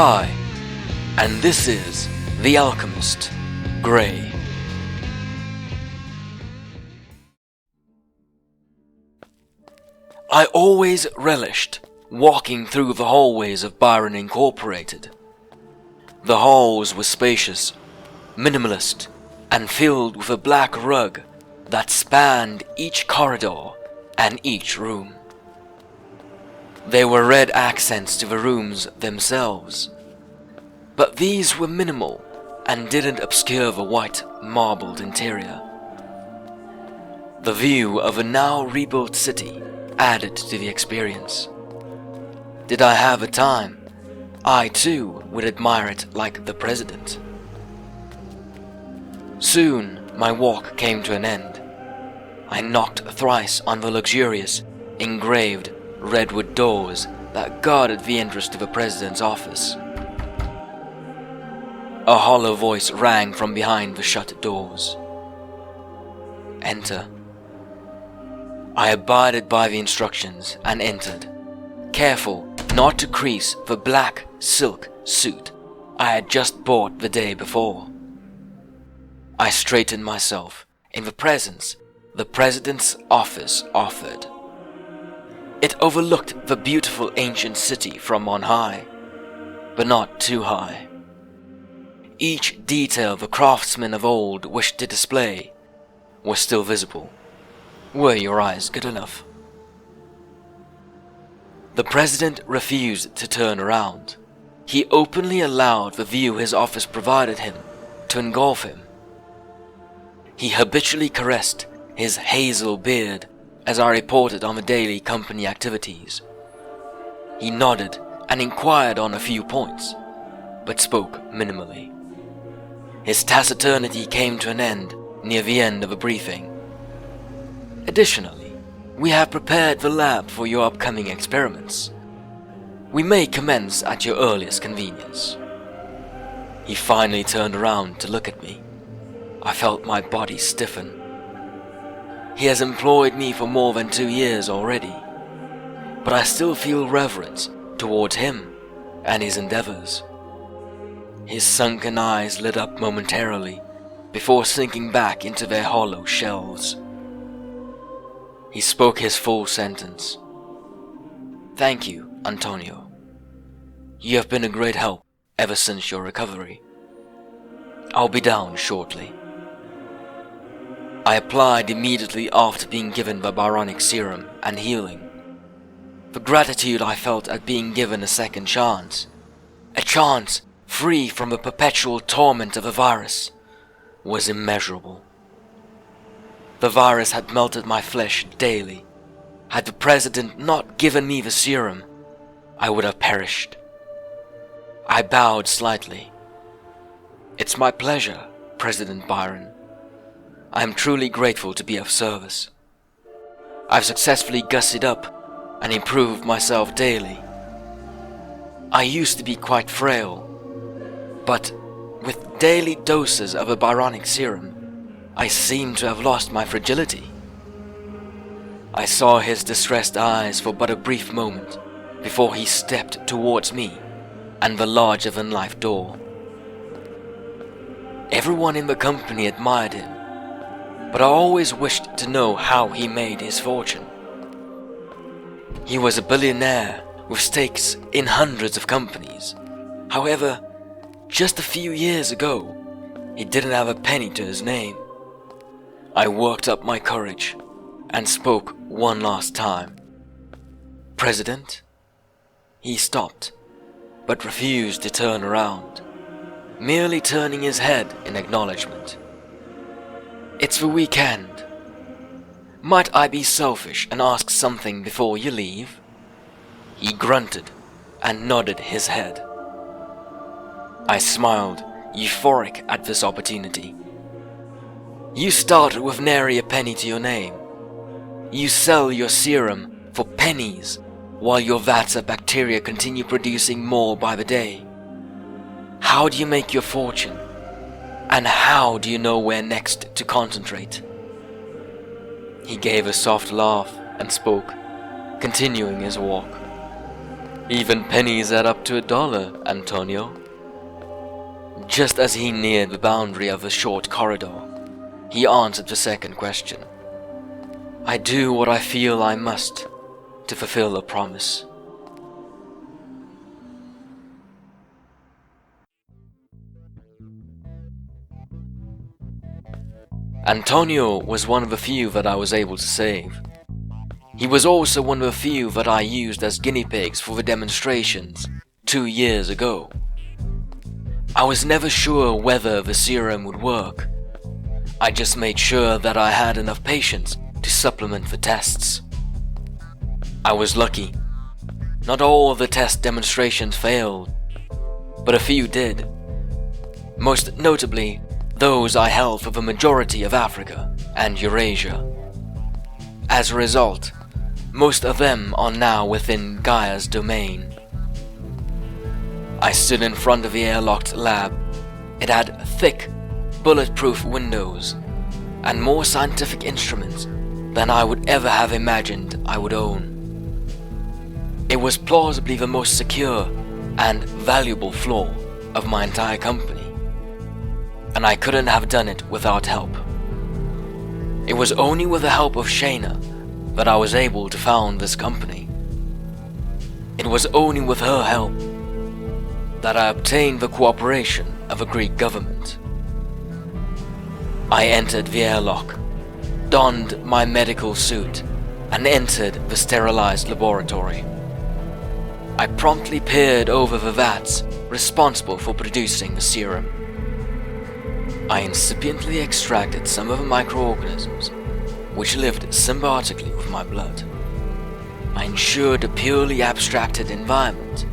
Hi, and this is The Alchemist, Grey. I always relished walking through the hallways of Byron Incorporated. The halls were spacious, minimalist, and filled with a black rug that spanned each corridor and each room. There were red accents to the rooms themselves, but these were minimal and didn't obscure the white marbled interior. The view of a now rebuilt city added to the experience. Did I have a time, I too would admire it like the president. Soon my walk came to an end. I knocked thrice on the luxurious, engraved redwood doors that guarded the entrance to the president's office. A hollow voice rang from behind the shut doors. Enter. I abided by the instructions and entered, careful not to crease the black silk suit I had just bought the day before. I straightened myself in the presence the president's office offered. It overlooked the beautiful ancient city from on high, but not too high. Each detail the craftsmen of old wished to display was still visible. Were your eyes good enough? The president refused to turn around. He openly allowed the view his office provided him to engulf him. He habitually caressed his hazel beard as I reported on the daily company activities. He nodded and inquired on a few points, but spoke minimally. His taciturnity came to an end near the end of a briefing. Additionally, we have prepared the lab for your upcoming experiments. We may commence at your earliest convenience. He finally turned around to look at me. I felt my body stiffen. He has employed me for more than 2 years already, but I still feel reverence towards him and his endeavors. His sunken eyes lit up momentarily before sinking back into their hollow shells. He spoke his full sentence. Thank you, Antonio. You have been a great help ever since your recovery. I'll be down shortly. I applied immediately after being given the Byronic serum and healing. The gratitude I felt at being given a second chance, a chance free from the perpetual torment of the virus, was immeasurable. The virus had melted my flesh daily. Had the president not given me the serum, I would have perished. I bowed slightly. It's my pleasure, President Byron. I am truly grateful to be of service. I've successfully gussied up and improved myself daily. I used to be quite frail, but with daily doses of a Byronic serum, I seem to have lost my fragility. I saw his distressed eyes for but a brief moment before he stepped towards me and the larger-than-life door. Everyone in the company admired him, but I always wished to know how he made his fortune. He was a billionaire with stakes in hundreds of companies. However, just a few years ago, he didn't have a penny to his name. I worked up my courage and spoke one last time. President? He stopped, but refused to turn around, merely turning his head in acknowledgement. It's the weekend. Might I be selfish and ask something before you leave? He grunted and nodded his head. I smiled, euphoric at this opportunity. You started with nary a penny to your name. You sell your serum for pennies, while your vats of bacteria continue producing more by the day. How do you make your fortune? And how do you know where next to concentrate? He gave a soft laugh and spoke, continuing his walk. Even pennies add up to $1, Antonio. Just as he neared the boundary of the short corridor, he answered the second question. I do what I feel I must to fulfill a promise. Antonio was one of the few that I was able to save. He was also one of the few that I used as guinea pigs for the demonstrations 2 years ago. I was never sure whether the serum would work. I just made sure that I had enough patience to supplement the tests. I was lucky. Not all of the test demonstrations failed, but a few did. Most notably, those I held for the majority of Africa and Eurasia. As a result, most of them are now within Gaia's domain. I stood in front of the airlocked lab. It had thick, bulletproof windows and more scientific instruments than I would ever have imagined I would own. It was plausibly the most secure and valuable floor of my entire company, and I couldn't have done it without help. It was only with the help of Shayna that I was able to found this company. It was only with her help that I obtained the cooperation of the Greek government. I entered the airlock, donned my medical suit, and entered the sterilized laboratory. I promptly peered over the vats responsible for producing the serum. I incipiently extracted some of the microorganisms which lived symbiotically with my blood. I ensured a purely abstracted environment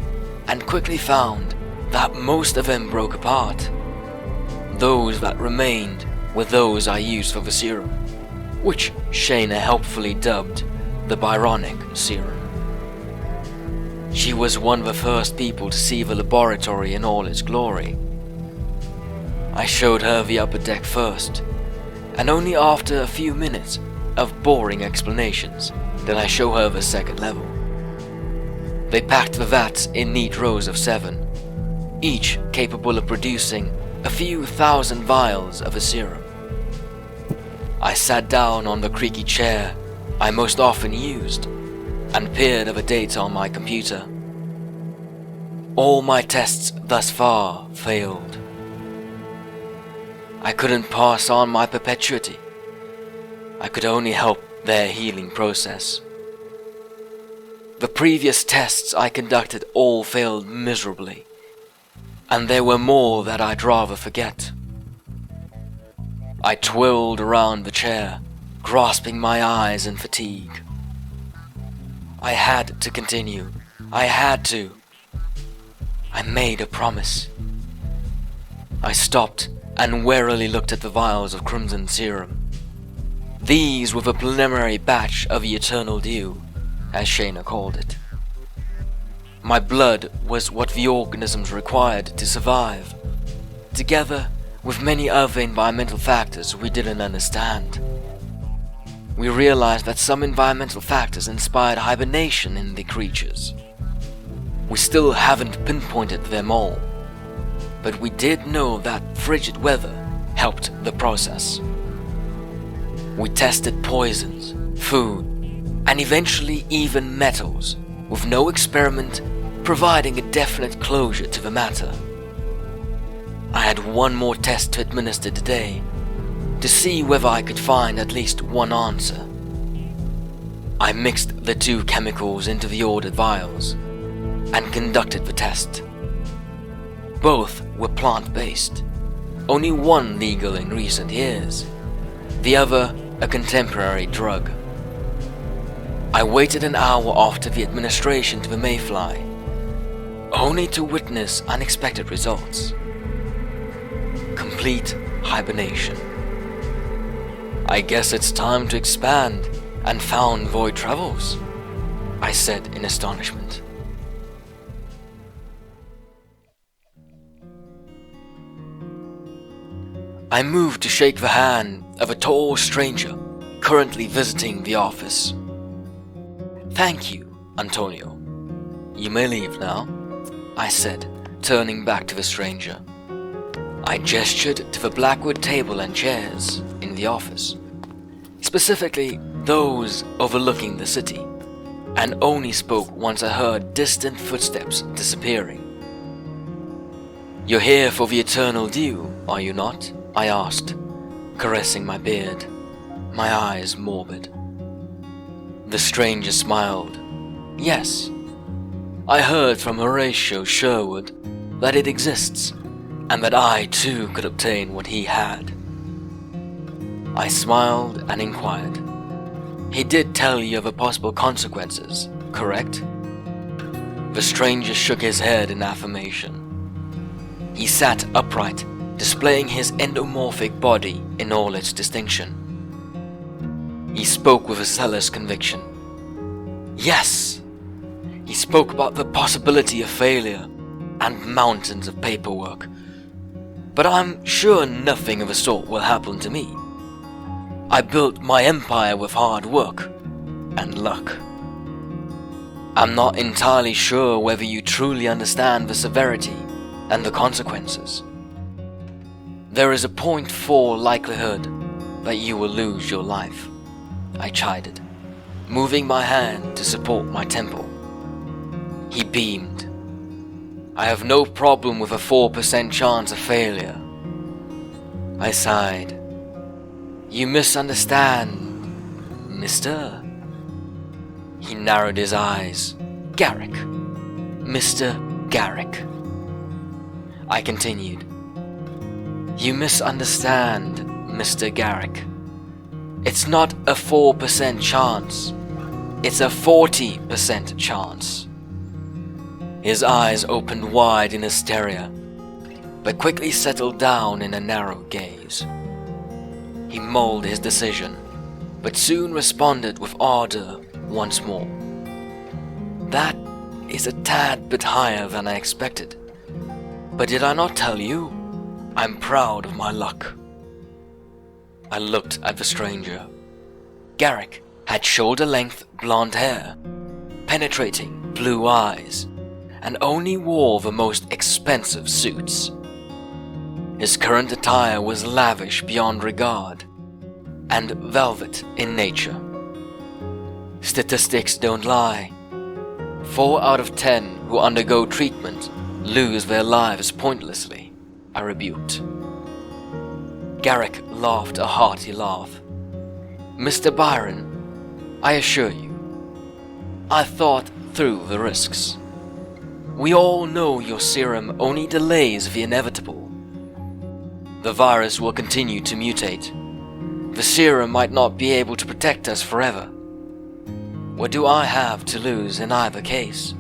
and quickly found that most of them broke apart. Those that remained were those I used for the serum, which Shayna helpfully dubbed the Byronic serum. She was one of the first people to see the laboratory in all its glory. I showed her the upper deck first, and only after a few minutes of boring explanations did I show her the second level. They packed the vats in neat rows of 7, each capable of producing a few thousand vials of a serum. I sat down on the creaky chair I most often used and peered over data on my computer. All my tests thus far failed. I couldn't pass on my perpetuity. I could only help their healing process. The previous tests I conducted all failed miserably, and there were more that I'd rather forget. I twirled around the chair, grasping my eyes in fatigue. I had to continue. I had to. I made a promise. I stopped and warily looked at the vials of crimson serum. These were the preliminary batch of the eternal dew, as Shayna called it. My blood was what the organisms required to survive, together with many other environmental factors we didn't understand. We realized that some environmental factors inspired hibernation in the creatures. We still haven't pinpointed them all, but we did know that frigid weather helped the process. We tested poisons, food, and eventually even metals, with no experiment providing a definite closure to the matter. I had one more test to administer today, to see whether I could find at least one answer. I mixed the 2 chemicals into the ordered vials and conducted the test. Both were plant-based, only one legal in recent years, the other a contemporary drug. I waited an hour after the administration to the mayfly, only to witness unexpected results. Complete hibernation. I guess it's time to expand and found void travels, I said in astonishment. I moved to shake the hand of a tall stranger currently visiting the office. Thank you, Antonio. "You may leave now," I said, turning back to the stranger. I gestured to the blackwood table and chairs in the office, specifically those overlooking the city, and only spoke once I heard distant footsteps disappearing. "You're here for the eternal dew, are you not?" I asked, caressing my beard, my eyes morbid. The stranger smiled. "Yes, I heard from Horatio Sherwood that it exists, and that I too could obtain what he had." I smiled and inquired, "He did tell you of the possible consequences, correct?" The stranger shook his head in affirmation. He sat upright, displaying his endomorphic body in all its distinction. He spoke with a zealous conviction. "Yes!" He spoke about the possibility of failure and mountains of paperwork. "But I'm sure nothing of the sort will happen to me. I built my empire with hard work and luck." "I'm not entirely sure whether you truly understand the severity and the consequences. There is a 0.4 likelihood that you will lose your life," I chided, moving my hand to support my temple. He beamed. "I have no problem with a 4% chance of failure." I sighed. "You misunderstand, mister." He narrowed his eyes. "Garrick. Mr. Garrick." I continued. "You misunderstand, Mr. Garrick. It's not a 4% chance. It's a 40% chance." His eyes opened wide in hysteria, but quickly settled down in a narrow gaze. He mulled his decision, but soon responded with ardor once more. "That is a tad bit higher than I expected. But did I not tell you? I'm proud of my luck." I looked at the stranger. Garrick had shoulder-length blonde hair, penetrating blue eyes, and only wore the most expensive suits. His current attire was lavish beyond regard, and velvet in nature. Statistics don't lie. 4 out of 10 who undergo treatment lose their lives pointlessly, I rebuked. Garrick laughed a hearty laugh. "Mr. Byron, I assure you, I thought through the risks. We all know your serum only delays the inevitable. The virus will continue to mutate. The serum might not be able to protect us forever. What do I have to lose in either case?"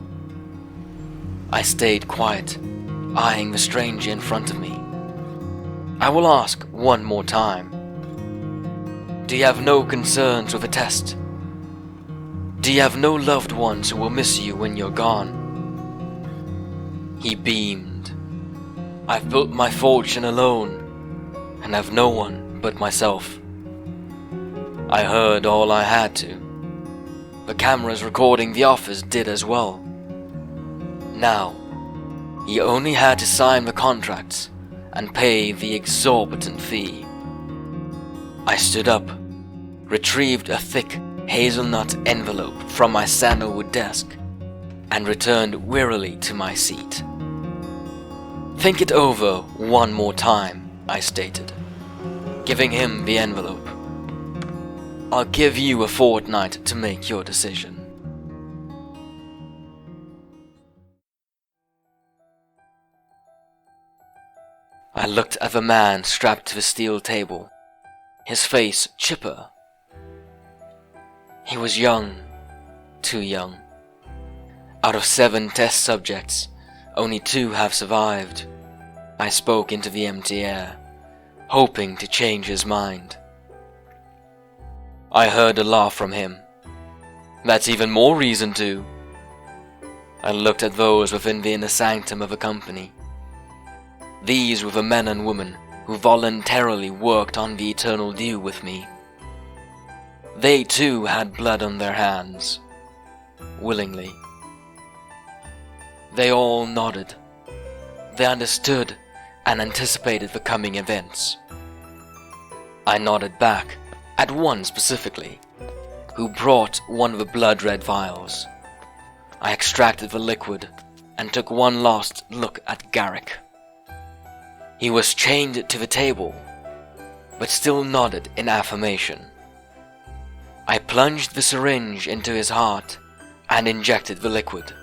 I stayed quiet, eyeing the stranger in front of me. "I will ask one more time. Do you have no concerns with the test? Do you have no loved ones who will miss you when you're gone?" He beamed. "I've built my fortune alone, and have no one but myself. I heard all I had to. The cameras recording the office did as well. Now, he only had to sign the contracts and pay the exorbitant fee." I stood up, retrieved a thick hazelnut envelope from my sandalwood desk, and returned wearily to my seat. "Think it over one more time," I stated, giving him the envelope. "I'll give you a fortnight to make your decision." I looked at the man strapped to the steel table, his face chipper. He was young, too young. Out of 7 test subjects, only 2 have survived. I spoke into the empty air, hoping to change his mind. I heard a laugh from him. "That's even more reason to." I looked at those within the inner sanctum of the company. These were the men and women who voluntarily worked on the eternal dew with me. They too had blood on their hands, willingly. They all nodded. They understood and anticipated the coming events. I nodded back at one specifically, who brought one of the blood-red vials. I extracted the liquid and took one last look at Garrick. He was chained to the table, but still nodded in affirmation. I plunged the syringe into his heart and injected the liquid.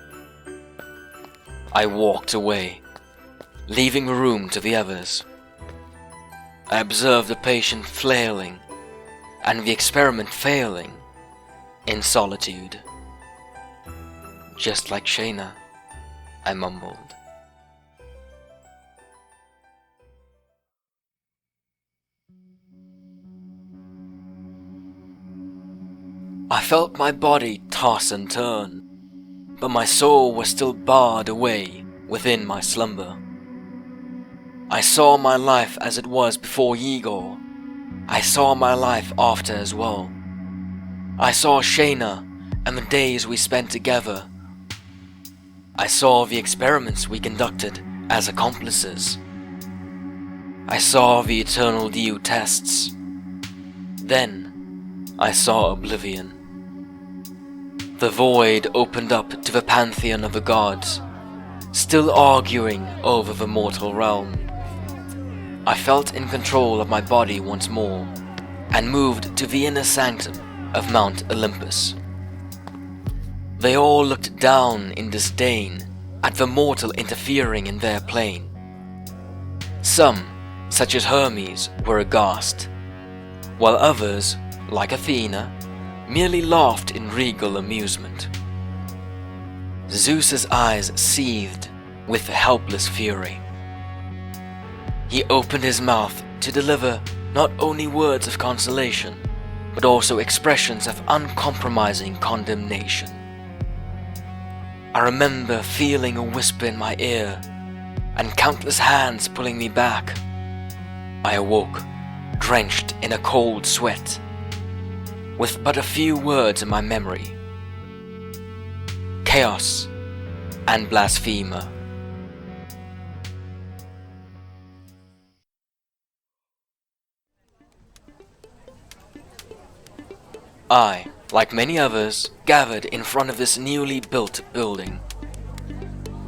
I walked away, leaving the room to the others. I observed the patient flailing and the experiment failing in solitude. Just like Shayna, I mumbled. I felt my body toss and turn, but my soul was still barred away within my slumber. I saw my life as it was before Igor. I saw my life after as well. I saw Shayna and the days we spent together. I saw the experiments we conducted as accomplices. I saw the eternal due tests. Then I saw oblivion. The void opened up to the pantheon of the gods, still arguing over the mortal realm. I felt in control of my body once more, and moved to the inner sanctum of Mount Olympus. They all looked down in disdain at the mortal interfering in their plane. Some, such as Hermes, were aghast, while others, like Athena, merely laughed in regal amusement. Zeus's eyes seethed with helpless fury. He opened his mouth to deliver not only words of consolation, but also expressions of uncompromising condemnation. I remember feeling a whisper in my ear, and countless hands pulling me back. I awoke, drenched in a cold sweat, with but a few words in my memory: chaos and blasphemer. I, like many others, gathered in front of this newly built building.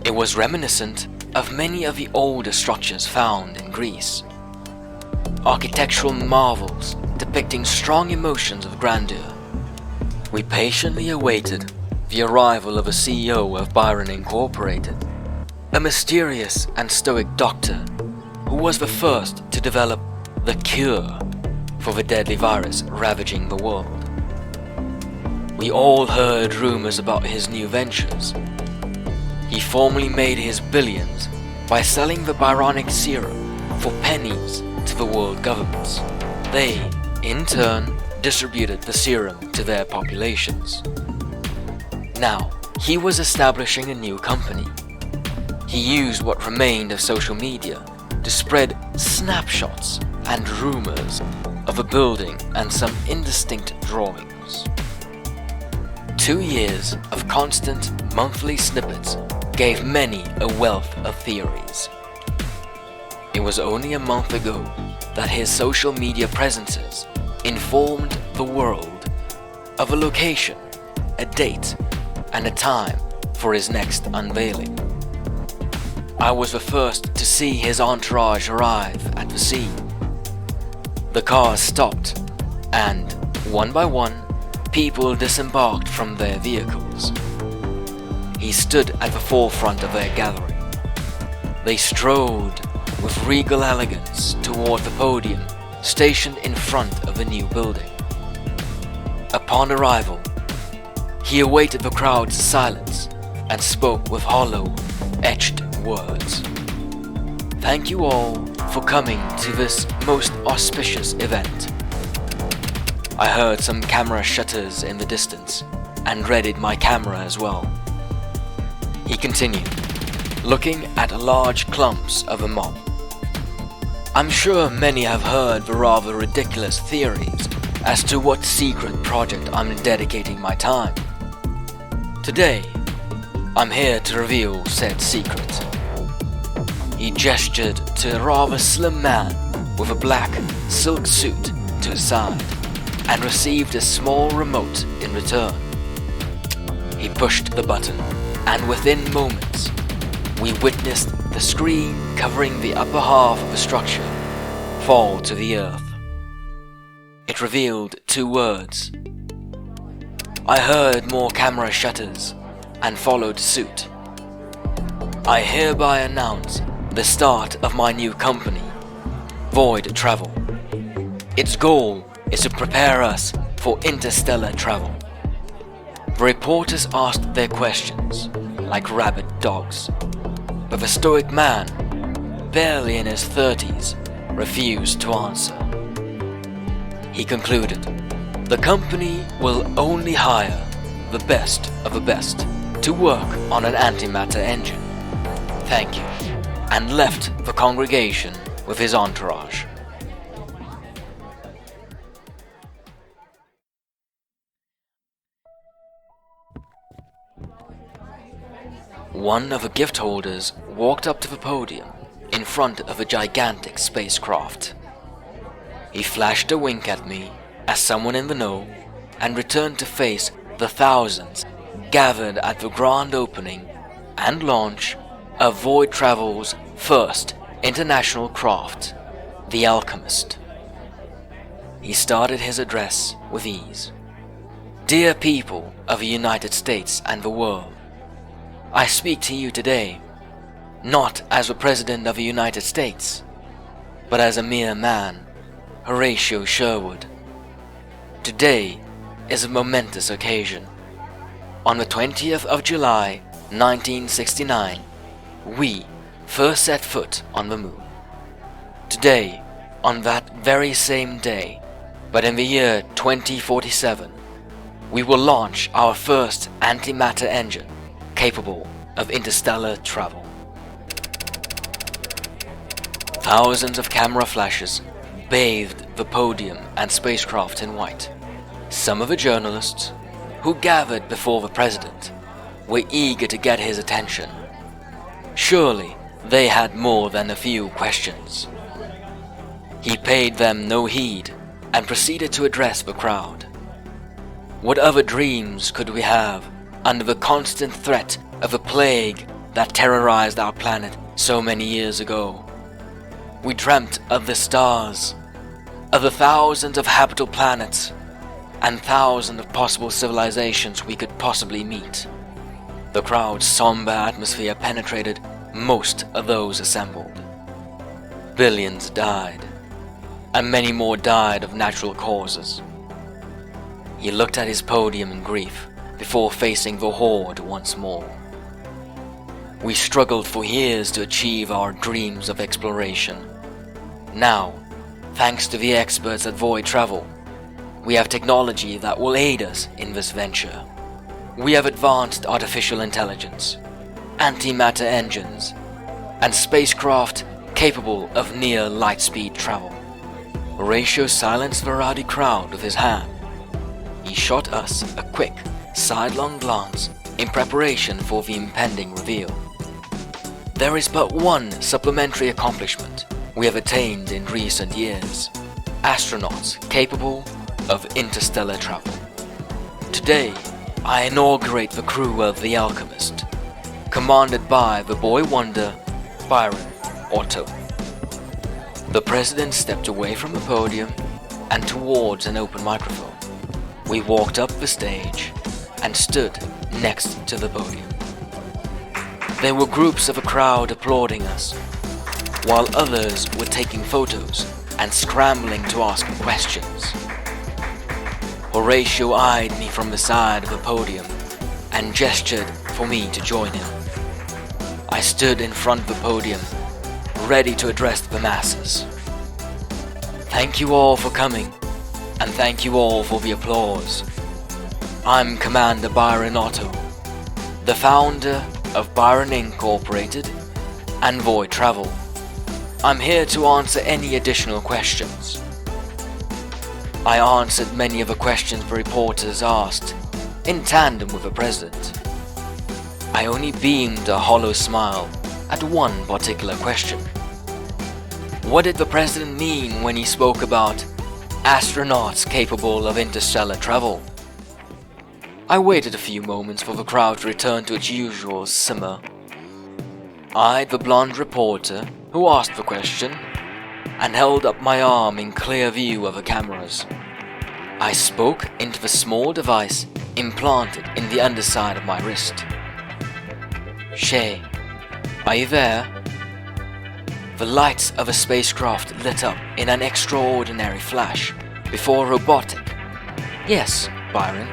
It was reminiscent of many of the older structures found in Greece. Architectural marvels depicting strong emotions of grandeur. We patiently awaited the arrival of a CEO of Byron Incorporated, a mysterious and stoic doctor who was the first to develop the cure for the deadly virus ravaging the world. We all heard rumors about his new ventures. He formerly made his billions by selling the Byronic serum for pennies to the world governments. They, in turn, distributed the serum to their populations. Now, he was establishing a new company. He used what remained of social media to spread snapshots and rumors of a building and some indistinct drawings. 2 years of constant monthly snippets gave many a wealth of theories. It was only a month ago that his social media presences informed the world of a location, a date, and a time for his next unveiling. I was the first to see his entourage arrive at the scene. The cars stopped, and one by one, people disembarked from their vehicles. He stood at the forefront of their gathering. They strode with regal elegance toward the podium stationed in front of the new building. Upon arrival, he awaited the crowd's silence and spoke with hollow, etched words. Thank you all for coming to this most auspicious event. I heard some camera shutters in the distance and readied my camera as well. He continued, looking at large clumps of a mob. I'm sure many have heard the rather ridiculous theories as to what secret project I'm dedicating my time. Today, I'm here to reveal said secret. He gestured to a rather slim man with a black silk suit to his side and received a small remote in return. He pushed the button, and within moments, we witnessed the screen covering the upper half of the structure fall to the earth. It revealed 2 words. I heard more camera shutters and followed suit. I hereby announce the start of my new company, Void Travel. Its goal is to prepare us for interstellar travel. The reporters asked their questions like rabid dogs, but the stoic man, barely in his 30s, refused to answer. He concluded, the company will only hire the best of the best to work on an antimatter engine. Thank you, and left the congregation with his entourage. One of the gift holders walked up to the podium in front of a gigantic spacecraft. He flashed a wink at me as someone in the know and returned to face the thousands gathered at the grand opening and launch of Void Travel's first international craft, the Alchemist. He started his address with ease. Dear people of the United States and the world, I speak to you today, not as the President of the United States, but as a mere man, Horatio Sherwood. Today is a momentous occasion. On the 20th of July, 1969, we first set foot on the moon. Today, on that very same day, but in the year 2047, we will launch our first antimatter engine capable of interstellar travel. Thousands of camera flashes bathed the podium and spacecraft in white. Some of the journalists, who gathered before the president, were eager to get his attention. Surely they had more than a few questions. He paid them no heed and proceeded to address the crowd. What other dreams could we have under the constant threat of a plague that terrorized our planet so many years ago? We dreamt of the stars, of the thousands of habitable planets, and thousands of possible civilizations we could possibly meet. The crowd's somber atmosphere penetrated most of those assembled. Billions died, and many more died of natural causes. He looked at his podium in grief before facing the horde once more. We struggled for years to achieve our dreams of exploration. Now, thanks to the experts at Void Travel, we have technology that will aid us in this venture. We have advanced artificial intelligence, antimatter engines, and spacecraft capable of near light-speed travel. Horatio silenced the rowdy crowd with his hand. He shot us a quick, sidelong glance in preparation for the impending reveal. There is but one supplementary accomplishment we have attained in recent years: astronauts capable of interstellar travel. Today, I inaugurate the crew of the Alchemist, commanded by the boy wonder, Byron Otto. The president stepped away from the podium and towards an open microphone. We walked up the stage and stood next to the podium. There were groups of a crowd applauding us, while others were taking photos and scrambling to ask questions. Horatio eyed me from the side of the podium and gestured for me to join him. I stood in front of the podium, ready to address the masses. Thank you all for coming, and thank you all for the applause. I'm Commander Byron Otto, the founder of Byron Incorporated and Void Travel. I'm here to answer any additional questions. I answered many of the questions the reporters asked, in tandem with the president. I only beamed a hollow smile at one particular question. What did the president mean when he spoke about astronauts capable of interstellar travel? I waited a few moments for the crowd to return to its usual simmer. Eyed the blonde reporter who asked the question and held up my arm in clear view of the cameras. I spoke into the small device implanted in the underside of my wrist. Shay, are you there? The lights of a spacecraft lit up in an extraordinary flash before a robotic, "Yes, Byron,"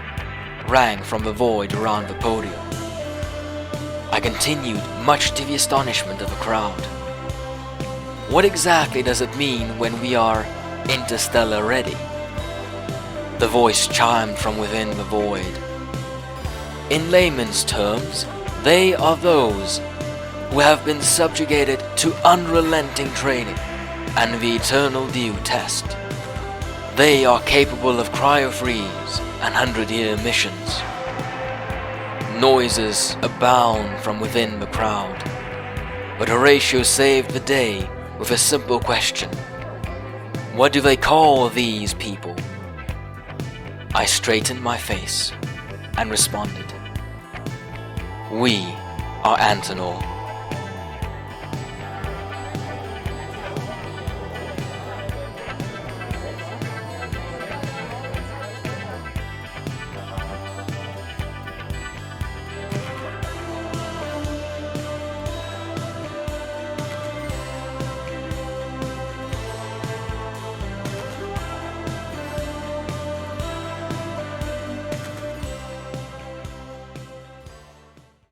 rang from the void around the podium. I continued, much to the astonishment of the crowd. What exactly does it mean when we are interstellar ready? The voice chimed from within the void. In layman's terms, they are those who have been subjugated to unrelenting training and the eternal due test. They are capable of cryo-freeze and 100-year missions. Noises abound from within the crowd, but Horatio saved the day with a simple question. What do they call these people? I straightened my face and responded. We are Antenor.